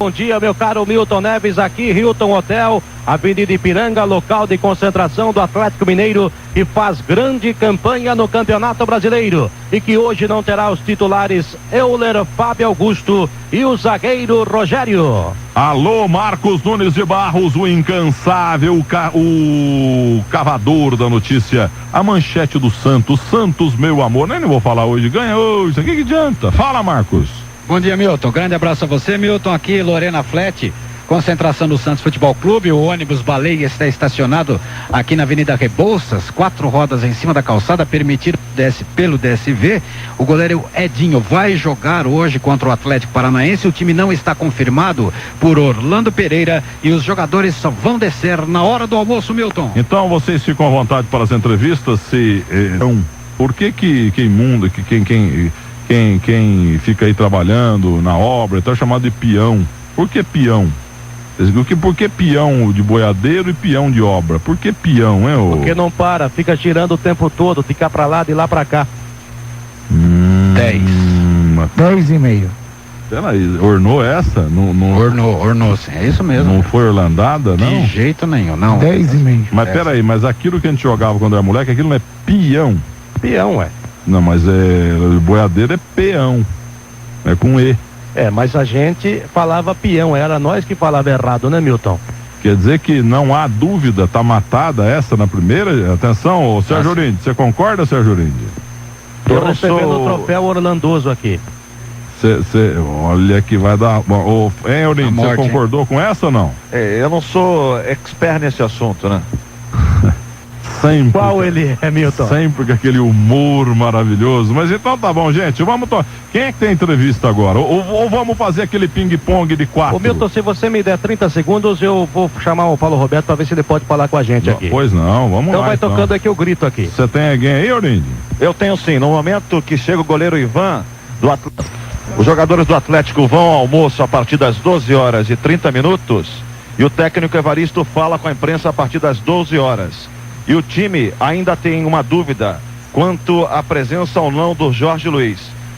Bom dia, meu caro Milton Neves, aqui Hilton Hotel, Avenida Ipiranga, local de concentração do Atlético Mineiro, que faz grande campanha no Campeonato Brasileiro e que hoje não terá os titulares Euler, Fábio Augusto e o zagueiro Rogério. Alô, Marcos Nunes de Barros, o incansável, o cavador da notícia, a manchete do Santos. Santos, meu amor, nem vou falar hoje, ganha hoje, o que adianta? Fala, Marcos. Bom dia, Milton, grande abraço a você, Milton, aqui Lorena Flet, concentração do Santos Futebol Clube, o ônibus Baleia está estacionado aqui na Avenida Rebouças, 4 rodas em cima da calçada, permitido pelo DSV. O goleiro Edinho vai jogar hoje contra o Atlético Paranaense, o time não está confirmado por Orlando Pereira e os jogadores só vão descer na hora do almoço, Milton. Então vocês ficam à vontade para as entrevistas, por que quem fica aí trabalhando na obra está chamado de peão? Por que peão? Por que peão de boiadeiro e peão de obra? Por que peão, hein? Porque não para, fica girando o tempo todo, fica pra lá de lá pra cá. 10:30. Peraí, ornou essa? Ornou, sim, é isso mesmo. Não foi orlandada, não? De jeito nenhum, não. 10:30. Mas peraí, mas aquilo que a gente jogava quando era moleque, aquilo não é peão? Peão, Não, mas boiadeiro é peão. É com E. Mas a gente falava peão, era nós que falava errado, né, Milton? Quer dizer que não há dúvida, tá matada essa na primeira? Atenção, ô Sérgio Urindi, você concorda, Sérgio Urindi? Tô recebendo o troféu orlandoso aqui. Olha que vai dar... Hein, Urindi, você concordou com essa ou não? Eu não sou expert nesse assunto, né? Sempre. Qual ele é, Milton? Sempre com aquele humor maravilhoso. Mas então tá bom, gente. Quem é que tem entrevista agora? Ou vamos fazer aquele ping-pong de 4? Ô, Milton, se você me der 30 segundos, eu vou chamar o Paulo Roberto para ver se ele pode falar com a gente aqui. Pois não, vamos então lá. Vai tocando aqui o grito aqui. Você tem alguém aí, Orindi? Eu tenho sim. No momento que chega o goleiro Ivan, os jogadores do Atlético vão ao almoço a partir das 12h30 e o técnico Evaristo fala com a imprensa a partir das 12h. E o time ainda tem uma dúvida quanto à presença ou não do Jorge Luiz.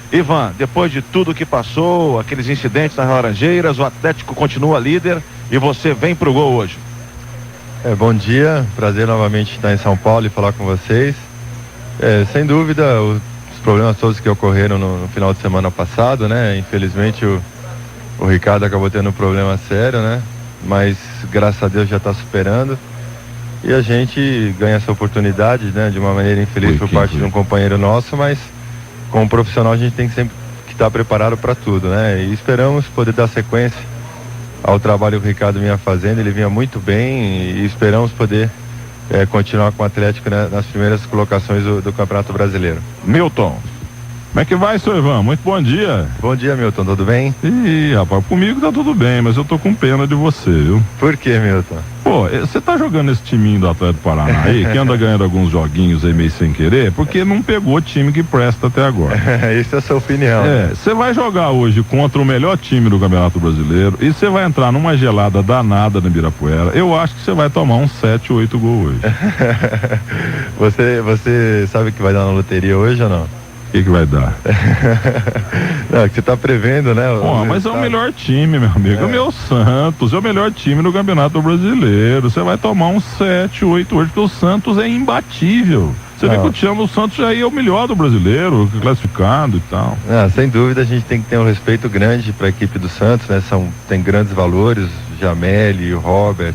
Ivan, depois de tudo que passou, aqueles incidentes nas Laranjeiras, o Atlético continua líder e você vem pro gol hoje. Bom dia, prazer novamente estar em São Paulo e falar com vocês. Sem dúvida, os problemas todos que ocorreram no final de semana passado, né? Infelizmente o Ricardo acabou tendo um problema sério, né? Mas graças a Deus já está superando. E a gente ganha essa oportunidade, né? De uma maneira infeliz por parte de um companheiro nosso, mas como profissional a gente tem que sempre estar preparado para tudo, né? E esperamos poder dar sequência ao trabalho que o Ricardo vinha fazendo, ele vinha muito bem e esperamos poder continuar com o Atlético, né, nas primeiras colocações do Campeonato Brasileiro. Milton, como é que vai, seu Ivan? Muito bom dia. Bom dia, Milton, tudo bem? Ih, rapaz, comigo tá tudo bem, mas eu tô com pena de você, viu? Por que, Milton? Pô, você tá jogando esse timinho do Atlético Paraná aí, que anda ganhando alguns joguinhos aí meio sem querer, porque não pegou time que presta até agora. Isso é a sua opinião. Você vai jogar hoje contra o melhor time do Campeonato Brasileiro e você vai entrar numa gelada danada no Ibirapuera. Eu acho que você vai tomar uns 7, 8 gols hoje. Você sabe que vai dar na loteria hoje ou não? O que vai dar? Não, que você tá prevendo, né? Mas é o melhor time, meu amigo. É o meu Santos, é o melhor time do Campeonato Brasileiro. Você vai tomar uns 7, 8 hoje, porque o Santos é imbatível. Você vê que o time do Santos já é o melhor do brasileiro, classificado e tal. Sem dúvida a gente tem que ter um respeito grande para a equipe do Santos, né? Tem grandes valores, Jameli, o Robert,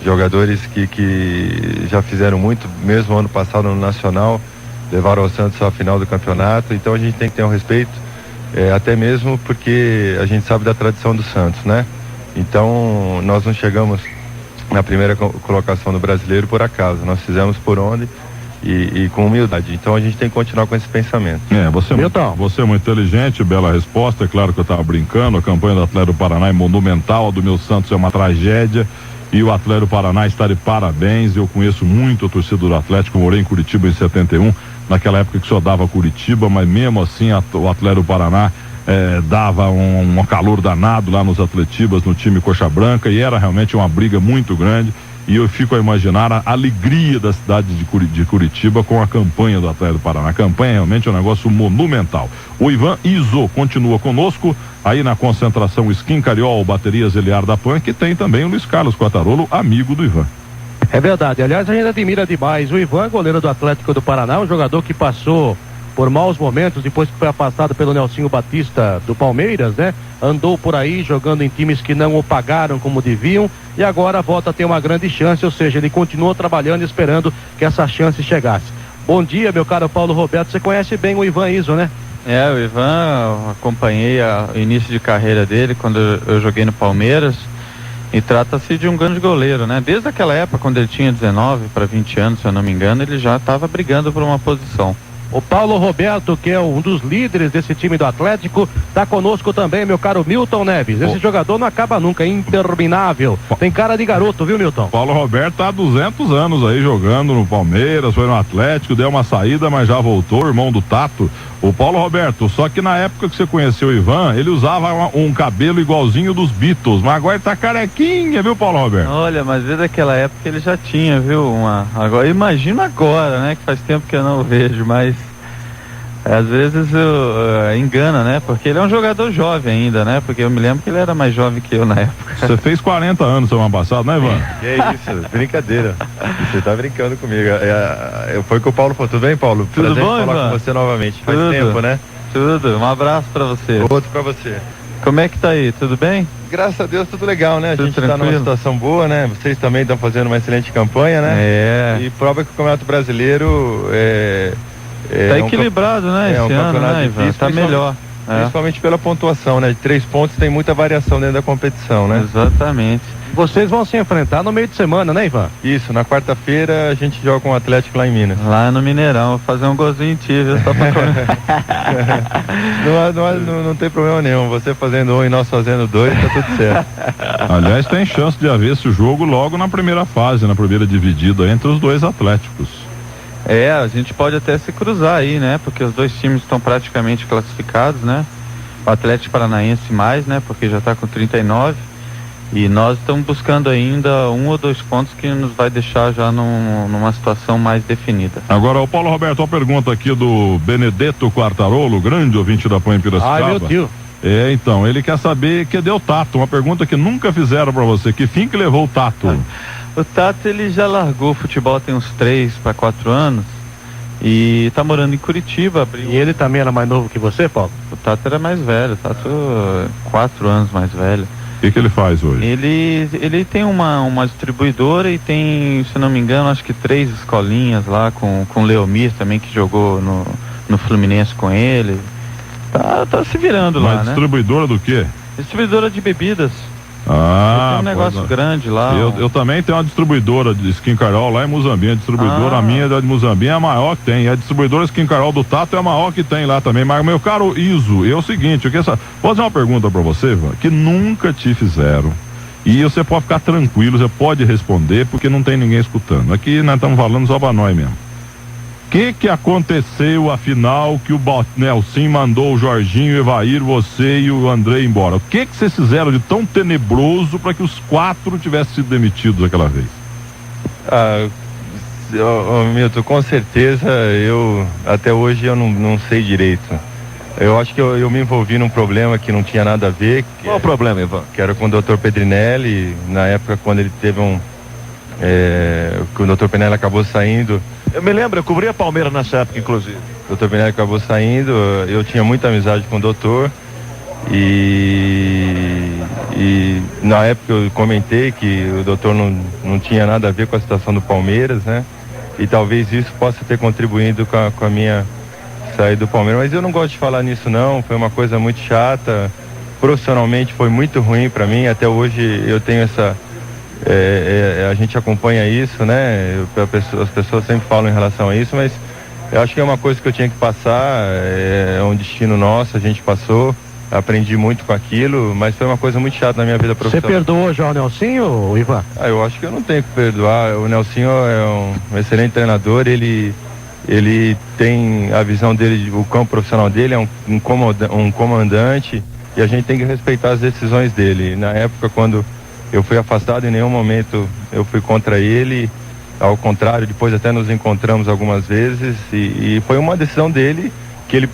jogadores que já fizeram muito, mesmo ano passado no Nacional, levaram o Santos à final do campeonato, então a gente tem que ter um respeito, até mesmo porque a gente sabe da tradição do Santos, né? Então nós não chegamos na primeira colocação do brasileiro por acaso, nós fizemos por onde e com humildade, então a gente tem que continuar com esse pensamento. Você é muito inteligente, bela resposta, é claro que eu estava brincando, a campanha do Atlético do Paraná é monumental, a do meu Santos é uma tragédia. E o Atlético do Paraná está de parabéns. Eu conheço muito a torcida do Atlético, morei em Curitiba em 71, naquela época que só dava Curitiba, mas mesmo assim o Atlético do Paraná dava um calor danado lá nos Atletibas, no time Coxa Branca, e era realmente uma briga muito grande. e eu fico a imaginar a alegria da cidade de Curitiba com a campanha do Atlético do Paraná. A campanha realmente é um negócio monumental. O Ivan Iso continua conosco aí na concentração Skin Cariol, baterias Eliar da Pan, que tem também o Luiz Carlos Quartarolo, amigo do Ivan. É verdade, aliás, a gente admira demais o Ivan, goleiro do Atlético do Paraná, um jogador que passou por maus momentos depois que foi afastado pelo Nelsinho Batista do Palmeiras, né? Andou por aí jogando em times que não o pagaram como deviam e agora volta a ter uma grande chance, ou seja, ele continuou trabalhando e esperando que essa chance chegasse. Bom dia, meu caro Paulo Roberto, você conhece bem o Ivan Iso, né? O Ivan, acompanhei o início de carreira dele quando eu joguei no Palmeiras e trata-se de um grande goleiro, né? Desde aquela época, quando ele tinha 19 para 20 anos, se eu não me engano, ele já estava brigando por uma posição. O Paulo Roberto, que é um dos líderes desse time do Atlético, está conosco também, meu caro Milton Neves. Esse jogador não acaba nunca, é interminável. Tem cara de garoto, viu, Milton? Paulo Roberto tá há 200 anos aí jogando no Palmeiras, foi no Atlético, deu uma saída, mas já voltou, irmão do Tato. O Paulo Roberto, só que na época que você conheceu o Ivan, ele usava um cabelo igualzinho dos Beatles, mas agora tá carequinha, viu, Paulo Roberto? Olha, mas desde aquela época ele já tinha, viu, agora, imagina agora, né, que faz tempo que eu não o vejo, mas às vezes engana, né, porque ele é um jogador jovem ainda, né, porque eu me lembro que ele era mais jovem que eu na época. Você fez 40 anos semana passada, né, Ivan? Que é isso, brincadeira. Você tá brincando comigo. Foi com o Paulo. Tudo bem, Paulo? Tudo Prazer bom, falar Ivan? com você novamente. Faz Tudo. tempo, né? Tudo, um abraço pra você. Outro pra você. Como é que tá aí, tudo bem? Graças a Deus, tudo legal, né? A Tudo gente tá numa tranquilo? situação boa, né? Vocês também estão fazendo uma excelente campanha, né? E prova que o Campeonato Brasileiro tá equilibrado, né, esse um ano, campeonato né, Ivan? difícil, Tá melhor. Principalmente pela pontuação, né? De 3 pontos tem muita variação dentro da competição, né? Exatamente. Vocês vão se enfrentar no meio de semana, né, Ivan? Isso, na quarta-feira a gente joga com o Atlético lá em Minas. Lá no Mineirão, vou fazer um golzinho em ti, viu? Só pra comer. não tem problema nenhum. Você fazendo um e nós fazendo 2, tá tudo certo. Aliás, tem chance de haver esse jogo logo na primeira fase, na primeira dividida entre os dois Atléticos. A gente pode até se cruzar aí, né? Porque os dois times estão praticamente classificados, né? O Atlético Paranaense mais, né? Porque já está com 39. E nós estamos buscando ainda 1 ou 2 pontos que nos vai deixar já numa situação mais definida. Agora, o Paulo Roberto, uma pergunta aqui do Benedetto Quartarolo, grande ouvinte da Pan Piracicaba. Ai, meu Deus. Então, ele quer saber que deu Tato, uma pergunta que nunca fizeram para você, que fim que levou o Tato? O Tato, ele já largou o futebol tem uns 3 para 4 anos e tá morando em Curitiba. E ele também era mais novo que você, Paulo? O Tato era mais velho, o Tato 4 anos mais velho. O que ele faz hoje? Ele tem uma distribuidora e tem, se não me engano, acho que 3 escolinhas lá com o Leomir também, que jogou no Fluminense com ele. Tá se virando lá, né? Distribuidora do quê? Distribuidora de bebidas. Tem um negócio grande lá. Eu também tenho uma distribuidora de Skin Carol lá em Muzambinho. A distribuidora minha de Muzambinho é a maior que tem. E a distribuidora Skin Carol do Tato é a maior que tem lá também. Mas, meu caro Iso, é o seguinte, vou fazer uma pergunta pra você, Ivan, que nunca te fizeram. E você pode ficar tranquilo, você pode responder, porque não tem ninguém escutando. Aqui nós estamos falando só pra nós mesmo. O que aconteceu, afinal, que o Nelson mandou o Jorginho, o Evair, você e o André embora? O que vocês fizeram de tão tenebroso para que os 4 tivessem sido demitidos aquela vez? Milton, com certeza, até hoje eu não sei direito. Eu acho que eu me envolvi num problema que não tinha nada a ver. Qual o problema, Ivan? Que era com o Dr. Pedrinelli, na época quando ele teve que o Dr. Pedrinelli acabou saindo. Eu me lembro, eu cobria Palmeiras nessa época, inclusive. O Dr. Pedrinelli acabou saindo, eu tinha muita amizade com o doutor e na época eu comentei que o doutor não tinha nada a ver com a situação do Palmeiras, né? E talvez isso possa ter contribuído com a minha saída do Palmeiras, mas eu não gosto de falar nisso não, foi uma coisa muito chata, profissionalmente foi muito ruim para mim, até hoje eu tenho essa... a gente acompanha isso, né? As pessoas sempre falam em relação a isso, mas eu acho que é uma coisa que eu tinha que passar, é um destino nosso, a gente passou, aprendi muito com aquilo, mas foi uma coisa muito chata na minha vida profissional. Você perdoou já o Nelsinho, Ivan? Eu acho que eu não tenho que perdoar. O Nelsinho é um excelente treinador, ele tem a visão dele, o campo profissional dele é um comandante e a gente tem que respeitar as decisões dele. Na época, quando eu fui afastado, em nenhum momento eu fui contra ele, ao contrário, depois até nos encontramos algumas vezes e foi uma decisão dele que ele,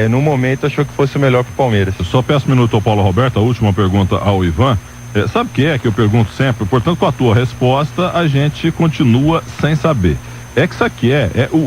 no momento, achou que fosse o melhor para o Palmeiras. Eu só peço um minuto ao Paulo Roberto, a última pergunta ao Ivan. Sabe o que é que eu pergunto sempre? Portanto, com a tua resposta, a gente continua sem saber. É que isso aqui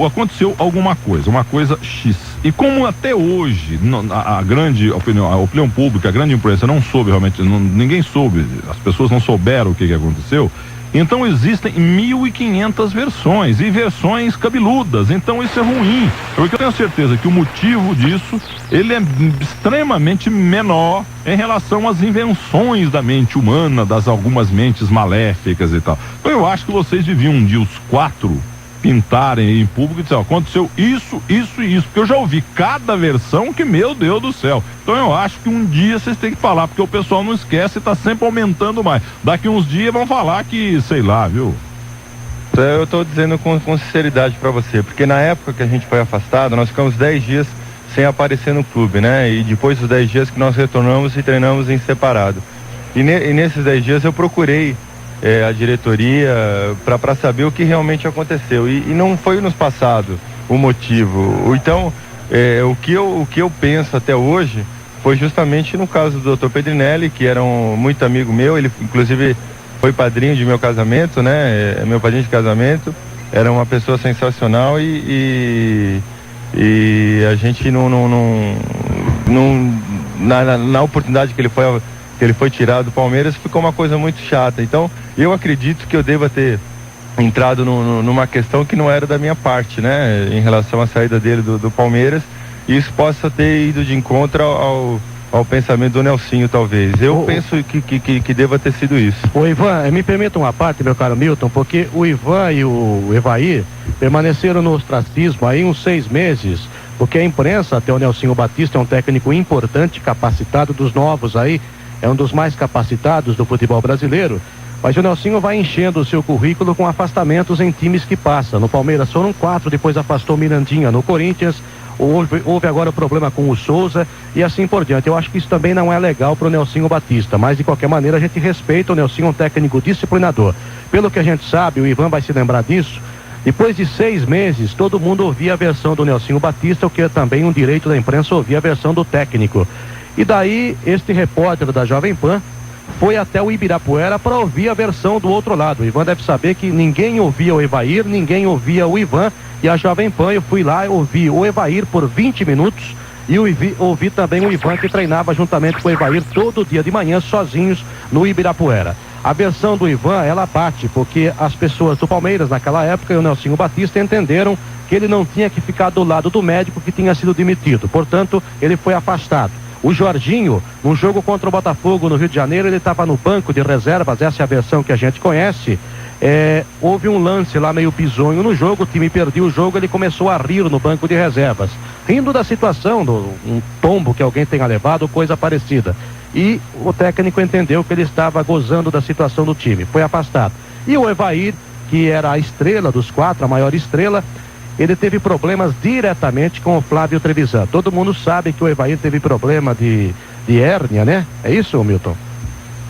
aconteceu alguma coisa, uma coisa X. E como até hoje a grande opinião, a opinião pública, a grande imprensa não soube realmente, ninguém soube, as pessoas não souberam o que aconteceu, então existem 1.500 versões e versões cabeludas, então isso é ruim, porque eu tenho certeza que o motivo disso, ele é extremamente menor em relação às invenções da mente humana, das algumas mentes maléficas e tal. Então eu acho que vocês deviam um dia os 4 pintarem em público e dizer, aconteceu isso, isso e isso, porque eu já ouvi cada versão que, meu Deus do céu. Então eu acho que um dia vocês têm que falar, porque o pessoal não esquece e tá sempre aumentando mais. Daqui uns dias vão falar que, sei lá, viu? Eu tô dizendo com sinceridade para você, porque na época que a gente foi afastado, nós ficamos 10 dias sem aparecer no clube, né? E depois dos 10 dias que nós retornamos e treinamos em separado. E nesses 10 dias eu procurei a diretoria para saber o que realmente aconteceu e não foi nos passado o motivo. Então o que eu penso até hoje foi justamente no caso do Dr. Pedrinelli, que era muito amigo meu, ele inclusive foi padrinho de meu casamento, né? Meu padrinho de casamento, era uma pessoa sensacional e a gente na oportunidade que ele foi tirado do Palmeiras, ficou uma coisa muito chata. Então, eu acredito que eu deva ter entrado numa questão que não era da minha parte, né? Em relação à saída dele do Palmeiras, e isso possa ter ido de encontro ao pensamento do Nelsinho, talvez. Eu penso que deva ter sido isso. Ô Ivan, me permita uma parte, meu caro Milton, porque o Ivan e o Evair permaneceram no ostracismo aí uns 6 meses, porque a imprensa, até o Nelsinho Batista é um técnico importante, capacitado dos novos aí, é um dos mais capacitados do futebol brasileiro, mas o Nelsinho vai enchendo o seu currículo com afastamentos em times que passa. No Palmeiras foram 4, depois afastou Mirandinha no Corinthians, houve agora o problema com o Souza e assim por diante. Eu acho que isso também não é legal para o Nelsinho Batista, mas de qualquer maneira a gente respeita o Nelsinho, um técnico disciplinador. Pelo que a gente sabe, o Ivan vai se lembrar disso, depois de 6 meses, todo mundo ouvia a versão do Nelsinho Batista, o que é também um direito da imprensa ouvir a versão do técnico. E daí, este repórter da Jovem Pan foi até o Ibirapuera para ouvir a versão do outro lado. O Ivan deve saber que ninguém ouvia o Evair, ninguém ouvia o Ivan, e a Jovem Pan, eu fui lá e ouvi o Evair por 20 minutos e ouvi também o Ivan, que treinava juntamente com o Evair todo dia de manhã, sozinhos no Ibirapuera. A versão do Ivan, ela bate, porque as pessoas do Palmeiras naquela época e o Nelsinho Batista entenderam que ele não tinha que ficar do lado do médico que tinha sido demitido, portanto ele foi afastado. O Jorginho, num jogo contra o Botafogo no Rio de Janeiro, ele estava no banco de reservas, essa é a versão que a gente conhece. Houve um lance lá meio bizonho no jogo, o time perdeu o jogo, ele começou a rir no banco de reservas, rindo da situação, um tombo que alguém tenha levado, coisa parecida. E o técnico entendeu que ele estava gozando da situação do time, foi afastado. E o Evair, que era a estrela dos 4, a maior estrela, ele teve problemas diretamente com o Flávio Trevisan. Todo mundo sabe que o Evair teve problema de hérnia, né? É isso, Milton?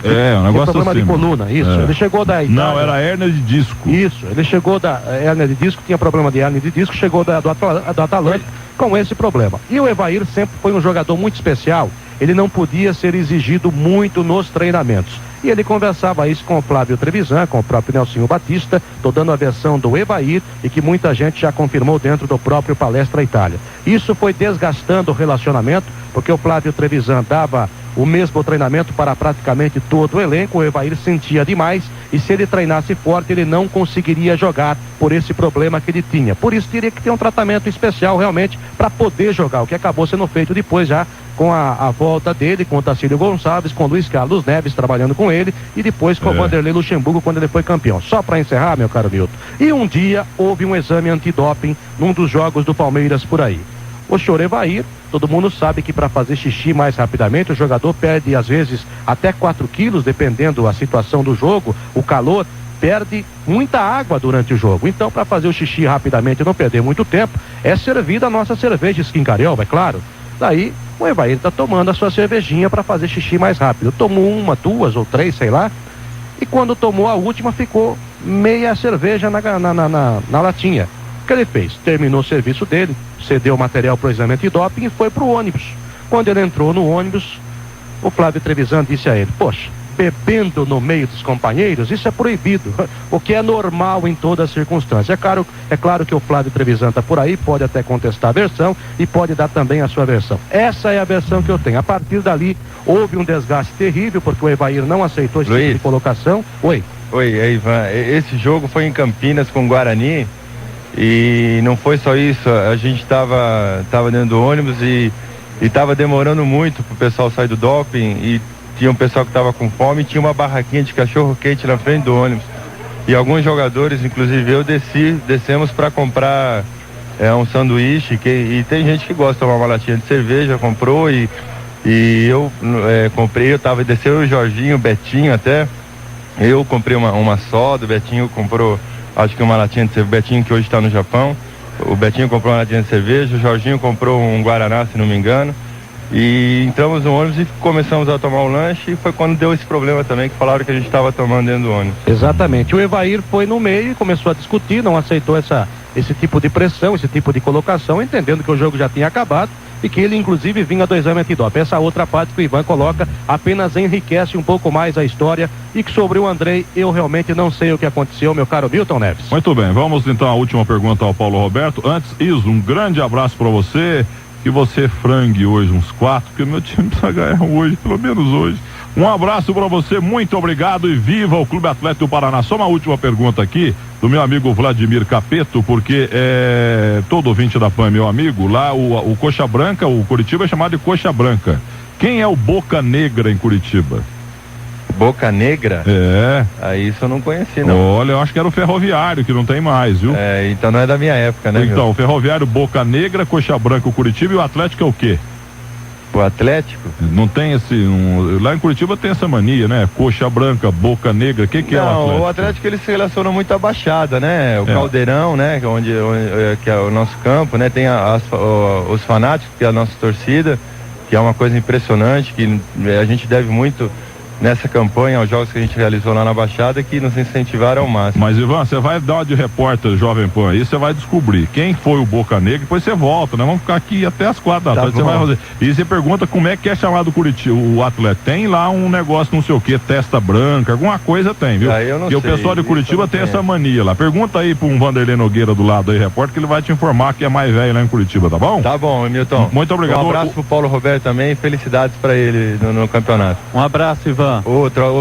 Um negócio problema assim. De coluna, isso. Ele chegou da Itália. Não, era hérnia de disco. Isso, ele chegou da hérnia de disco, tinha problema de hérnia de disco, chegou do Atalanta com esse problema. E o Evair sempre foi um jogador muito especial, ele não podia ser exigido muito nos treinamentos. E ele conversava isso com o Flávio Trevisan, com o próprio Nelsinho Batista, tô dando a versão do Evair e que muita gente já confirmou dentro do próprio Palestra Itália. Isso foi desgastando o relacionamento, porque o Flávio Trevisan dava o mesmo treinamento para praticamente todo o elenco, o Evair sentia demais e se ele treinasse forte ele não conseguiria jogar por esse problema que ele tinha. Por isso teria que ter um tratamento especial realmente para poder jogar, o que acabou sendo feito depois já com a volta dele, com o Tacílio Gonçalves, com o Luiz Carlos Neves trabalhando com ele e depois com o Vanderlei Luxemburgo quando ele foi campeão. Só para encerrar, meu caro Milton, e um dia houve um exame antidoping num dos jogos do Palmeiras por aí. O senhor Evair, todo mundo sabe que para fazer xixi mais rapidamente, o jogador perde às vezes até 4 quilos, dependendo da situação do jogo, o calor, perde muita água durante o jogo. Então, para fazer o xixi rapidamente e não perder muito tempo, é servida a nossa cerveja Skin Carioca, é claro. Daí, o Evair está tomando a sua cervejinha para fazer xixi mais rápido. Tomou 1, 2 ou 3, sei lá, e quando tomou a última ficou meia cerveja na latinha. O que ele fez? Terminou o serviço dele, cedeu o material para o exame antidoping e foi para o ônibus. Quando ele entrou no ônibus, o Flávio Trevisan disse a ele: poxa, bebendo no meio dos companheiros, isso é proibido, o que é normal em toda circunstância. É claro que o Flávio Trevisan está por aí, pode até contestar a versão e pode dar também a sua versão. Essa é a versão que eu tenho. A partir dali, houve um desgaste terrível, porque o Evair não aceitou esse tipo de colocação. Oi, Ivan, esse jogo foi em Campinas com o Guarani e não foi só isso, a gente tava dentro do ônibus e tava demorando muito pro pessoal sair do doping e tinha um pessoal que estava com fome e tinha uma barraquinha de cachorro quente na frente do ônibus. E alguns jogadores, inclusive eu, descemos para comprar um sanduíche, e tem gente que gosta de tomar uma latinha de cerveja, comprou e eu comprei, desceu o Jorginho, o Betinho até, eu comprei uma soda, o Betinho comprou, acho que uma latinha de cerveja, o Betinho que hoje está no Japão, o Betinho comprou uma latinha de cerveja, o Jorginho comprou um Guaraná, se não me engano. E entramos no ônibus e começamos a tomar o lanche, e foi quando deu esse problema também, que falaram que a gente estava tomando dentro do ônibus. Exatamente. O Evair foi no meio e começou a discutir, não aceitou esse tipo de pressão, esse tipo de colocação, entendendo que o jogo já tinha acabado e que ele inclusive vinha do exame antidoping. Essa outra parte que o Ivan coloca apenas enriquece um pouco mais a história, e que sobre o Andrei eu realmente não sei o que aconteceu, meu caro Milton Neves. Muito bem, vamos então à última pergunta ao Paulo Roberto. Antes, Iso, um grande abraço para você. Que você frangue hoje uns 4, porque o meu time precisa ganhar hoje, pelo menos hoje. Um abraço para você, muito obrigado e viva o Clube Atlético do Paraná. Só uma última pergunta aqui do meu amigo Vladimir Capeto, porque todo ouvinte da PAN é meu amigo. Lá o Coxa Branca, o Curitiba é chamado de Coxa Branca. Quem é o Boca Negra em Curitiba? Boca Negra? É. Isso eu não conheci, não. Olha, eu acho que era o Ferroviário, que não tem mais, viu? Então não é da minha época, né? Então, o Ferroviário, Boca Negra, Coxa Branca, o Curitiba, e o Atlético é o quê? O Atlético? Não tem lá em Curitiba tem essa mania, né? Coxa Branca, Boca Negra, o que é o Atlético? O Atlético ele se relaciona muito à Baixada, né? O Caldeirão, né? Que é o nosso campo, né? Tem os fanáticos, que é a nossa torcida, que é uma coisa impressionante, que a gente deve muito nessa campanha, aos jogos que a gente realizou lá na Baixada, que nos incentivaram ao máximo. Mas, Ivan, você vai dar uma de repórter Jovem Pan aí, você vai descobrir quem foi o Boca Negra, depois você volta, né? Vamos ficar aqui até as 4 da tarde, você vai fazer. E você pergunta como é que é chamado o Atlético. Tem lá um negócio, não sei o que, testa branca, alguma coisa tem, viu? Porque o pessoal de Curitiba tem essa mania lá. Pergunta aí pro Vanderlei Nogueira do lado aí, repórter, que ele vai te informar que é mais velho lá em Curitiba, tá bom? Tá bom, Milton. Muito obrigado. Um abraço pro Paulo Roberto também, felicidades pra ele no campeonato. Um abraço, Ivan.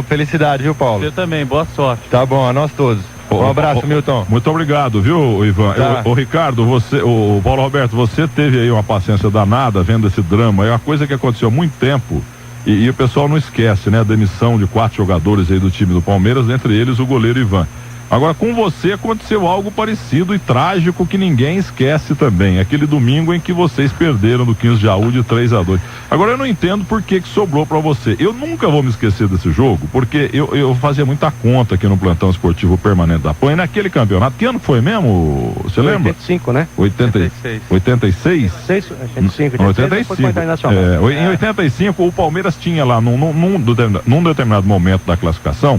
Felicidade, viu, Paulo? Você também, boa sorte. Tá bom, a nós todos. Um abraço, Milton. Muito obrigado, viu, Ivan? Tá. O Ricardo, o Paulo Roberto, você teve aí uma paciência danada vendo esse drama. É uma coisa que aconteceu há muito tempo e o pessoal não esquece, né? A demissão de 4 jogadores aí do time do Palmeiras, entre eles o goleiro Ivan. Agora, com você aconteceu algo parecido e trágico que ninguém esquece também. Aquele domingo em que vocês perderam do 15 de Jaú de 3-2. Agora, eu não entendo por que sobrou pra você. Eu nunca vou me esquecer desse jogo, porque eu fazia muita conta aqui no plantão esportivo permanente da PAN. E naquele campeonato, que ano foi mesmo? Você lembra? 85, né? 86? 85. Em 85, o Palmeiras tinha lá, num determinado momento da classificação,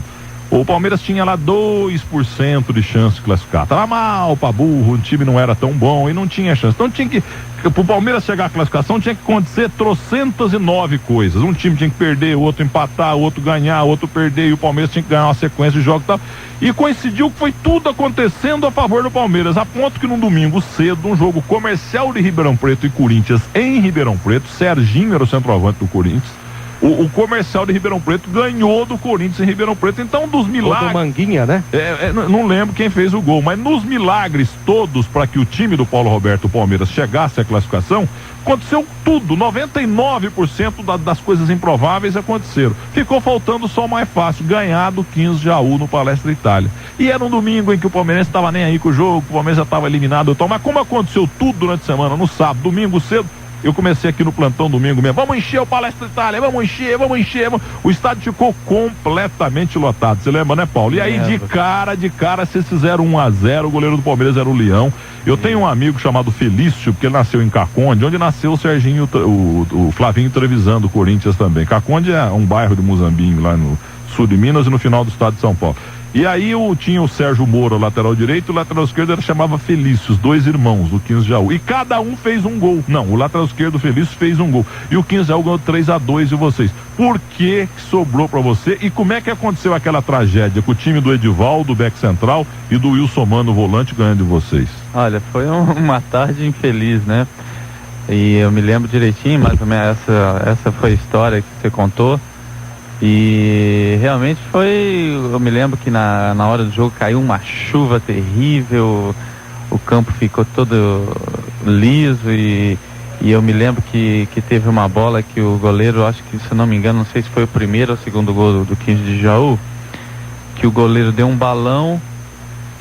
o Palmeiras tinha lá 2% de chance de classificar. Tava mal pra burro, o time não era tão bom e não tinha chance. Então tinha que, pro Palmeiras chegar à classificação, tinha que acontecer 309 coisas. Um time tinha que perder, o outro empatar, o outro ganhar, o outro perder, e o Palmeiras tinha que ganhar uma sequência de jogos e tal. E coincidiu que foi tudo acontecendo a favor do Palmeiras, a ponto que num domingo cedo, um jogo Comercial de Ribeirão Preto e Corinthians em Ribeirão Preto, Serginho era o centroavante do Corinthians. O Comercial de Ribeirão Preto ganhou do Corinthians em Ribeirão Preto. Então, dos milagres. Do Manguinha, né? Não lembro quem fez o gol, mas nos milagres todos para que o time do Paulo Roberto, o Palmeiras, chegasse à classificação, aconteceu tudo. 99% das coisas improváveis aconteceram. Ficou faltando só o mais fácil: ganhar do 15 de Jaú no Palestra Itália. E era um domingo em que o Palmeirense estava nem aí com o jogo, o Palmeiras já estava eliminado. Mas como aconteceu tudo durante a semana, no sábado, domingo cedo, eu comecei aqui no plantão domingo mesmo. Vamos encher o Palestra Itália, vamos encher. O estádio ficou completamente lotado. Você lembra, né, Paulo? E aí, de cara, vocês fizeram 1-0. O goleiro do Palmeiras era o Leão. Eu tenho um amigo chamado Felício, porque ele nasceu em Caconde, onde nasceu o Serginho, o Flavinho Trevisan do Corinthians também. Caconde é um bairro de Muzambinho, lá no sul de Minas e no final do estado de São Paulo. E aí tinha o Sérgio Moura, lateral direito, o lateral esquerdo ele chamava Felício, os dois irmãos do 15 de Jaú. E cada um fez um gol. Não, o lateral esquerdo, o Felício, fez um gol. E o 15 de Jaú ganhou 3-2 e vocês. Por que sobrou pra você? E como é que aconteceu aquela tragédia com o time do Edivaldo, back central, e do Wilson Mano, volante, ganhando de vocês? Olha, foi uma tarde infeliz, né? E eu me lembro direitinho, mais ou menos, essa foi a história que você contou. E realmente eu me lembro que na hora do jogo caiu uma chuva terrível, o campo ficou todo liso e eu me lembro que teve uma bola que o goleiro, acho que, se não me engano, não sei se foi o primeiro ou o segundo gol do 15 de Jaú, que o goleiro deu um balão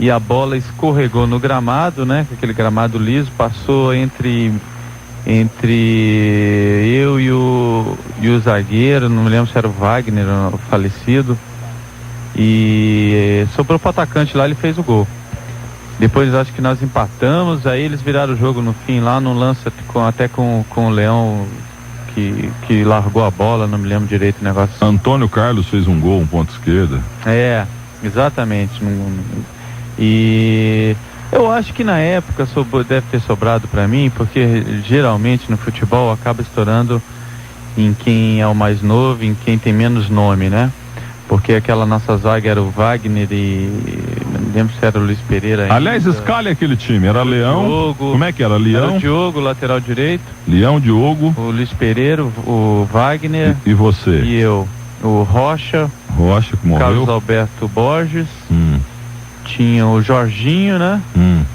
e a bola escorregou no gramado, né, aquele gramado liso, passou entre eu e o zagueiro, não me lembro se era o Wagner, o falecido, e sobrou pro atacante lá, ele fez o gol. Depois acho que nós empatamos, aí eles viraram o jogo no fim lá, no lance até com o Leão que largou a bola, não me lembro direito o negócio. Antônio Carlos fez um gol, um ponto esquerda. É, exatamente. E eu acho que na época deve ter sobrado para mim, porque geralmente no futebol acaba estourando em quem é o mais novo, em quem tem menos nome, né? Porque aquela nossa zaga era o Wagner e não lembro se era o Luiz Pereira ainda. Aliás, escalhe aquele time, era Leão, Diogo, como é que era? Leão? Era o Diogo, lateral direito. Leão, Diogo. O Luiz Pereira, o Wagner. E você? E eu. O Rocha. Rocha, que morreu. Carlos Alberto Borges. Tinha o Jorginho, né?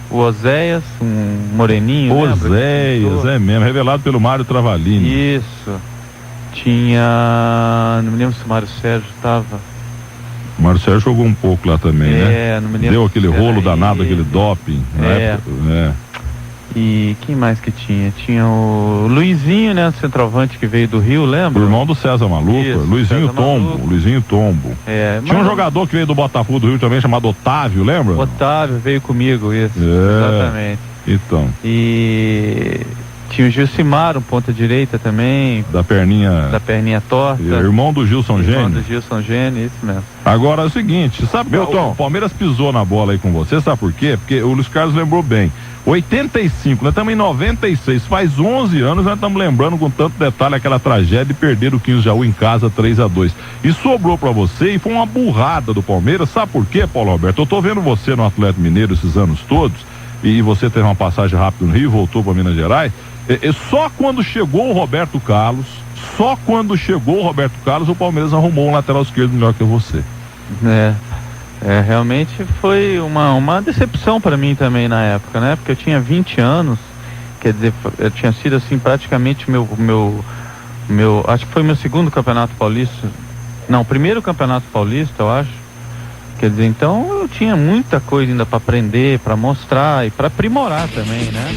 O Oséias, um moreninho. Oséias, é mesmo, revelado pelo Mário Travalini. Isso. Tinha... não me lembro se o Mário Sérgio estava. O Mário Sérgio jogou um pouco lá também, né? Não me lembro. Deu aquele rolo danado, aquele doping. E quem mais que tinha? Tinha o Luizinho, né? Centroavante que veio do Rio, lembra? O irmão do César Maluco. Isso, Luizinho César Tombo. Maluco. Luizinho Tombo. Tinha um jogador que veio do Botafogo do Rio também, chamado Otávio, lembra? Otávio veio comigo, isso. Exatamente. Então. E tinha o Gilcimar, um ponta direita também. Da perninha torta. Irmão do Gilson Gene. Irmão do Gilson Gene, isso mesmo. Agora é o seguinte, sabe, Milton, o Palmeiras pisou na bola aí com você, sabe por quê? Porque o Luiz Carlos lembrou bem. 85, nós estamos em 96, faz 11 anos nós estamos lembrando com tanto detalhe aquela tragédia de perder o 15 de Jaú em casa 3-2. E sobrou pra você e foi uma burrada do Palmeiras, sabe por quê, Paulo Roberto? Eu tô vendo você no Atlético Mineiro esses anos todos, e você teve uma passagem rápida no Rio, voltou pra Minas Gerais, só quando chegou o Roberto Carlos, o Palmeiras arrumou um lateral esquerdo melhor que você. Realmente foi uma decepção para mim também na época, né? Porque eu tinha 20 anos, quer dizer, eu tinha sido assim praticamente meu acho que foi meu segundo campeonato paulista, não, primeiro campeonato paulista, eu acho. Quer dizer, então eu tinha muita coisa ainda para aprender, para mostrar e para aprimorar também, né?